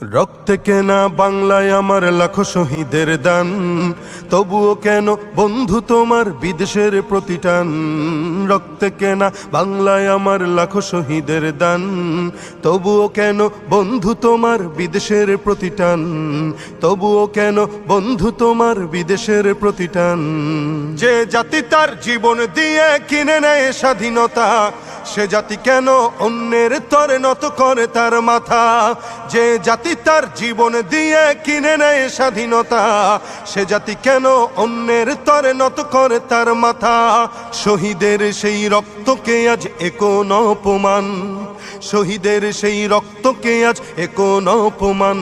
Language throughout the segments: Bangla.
রক্তে কেনা বাংলায় আমার লাখো শহীদের দান, তবুও কেন বন্ধু তোমার বিদেশের প্রতিটান। রক্তে কেনা বাংলায় আমার লাখো শহীদের দান, তবুও কেন বন্ধু তোমার বিদেশের প্রতিটান। তবুও কেন বন্ধু তোমার বিদেশের প্রতিটান। যে জাতি তার জীবন দিয়ে কিনে নেয় স্বাধীনতা, সে জাতি কেন অন্যের তরে নত করে তার মাথা। যে জাতি তার জীবন দিয়ে কিনে নেয় স্বাধীনতা, সে জাতি কেন অন্যের তরে নত করে তার মাথা। শহীদের সেই রক্তকে আজ একোন অপমান, শহীদের সেই রক্তকে আজ একোন অপমান।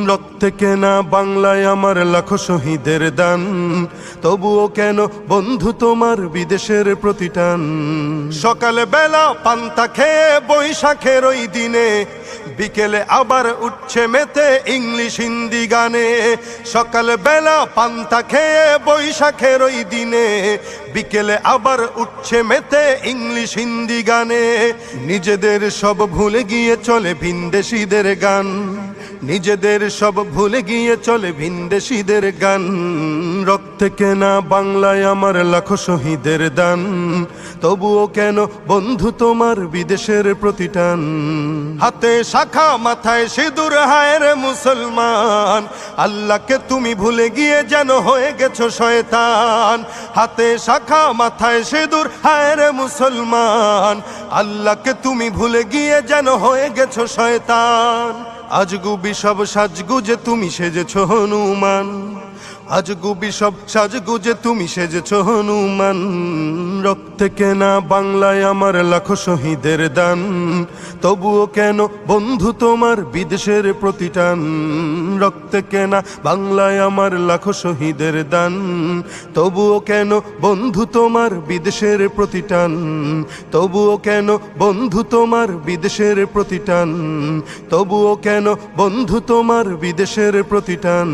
রক্তে কেনা বাংলায় আমার লাখো শহীদের দান, তবুও কেন বন্ধু তোমার বিদেশের প্রতিটান। সকালে বেলা পান্তা খেয়ে বৈশাখের ওই দিনে, বিকেলে আবার উঠছে মেতে ইংলিশ হিন্দি গানে। সকাল বেলা পান্তা খেয়ে বৈশাখের ওই দিনে, বিকেলে আবার উঠছে মেতে ইংলিশ হিন্দি গানে। নিজেদের সব ভুলে গিয়ে চলে ভিনদেশীদের গান, নিজেদের সব ভুলে গিয়ে চলে ভিনদেশীদের গান। রক্তে কেনা বাংলায় আমার লাখো শহীদের দান, তবুও কেন বন্ধু তোমার বিদেশের প্রতিটান। হাতে শাখা মাথায় সিঁদুর, হায় রে মুসলমান, আল্লাহকে তুমি ভুলে গিয়ে যেন হয়ে গেছো শয়তান। হাতে শাখা মাথায় সিঁদুর, হায় রে মুসলমান, আল্লাহকে তুমি ভুলে গিয়ে যেন হয়ে গেছো শয়তান। আজগুবি সব সাজগুজে তুমি সেজেছো হনুমান, আজগুবি সব সাজগুজে তুমি সেজেছো হনুমান। রক্তে কেনা বাংলায় আমার লাখো শহীদের দান, তবুও কেন বন্ধু তোমার বিদেশের প্রতিটান। রক্তে কেনা বাংলায় আমার লাখো শহীদের দান, তবুও কেন বন্ধু তোমার বিদেশের প্রতিটান। তবুও কেন বন্ধু তোমার বিদেশের প্রতিটান। তবুও কেন বন্ধু তোমার বিদেশের প্রতিটান।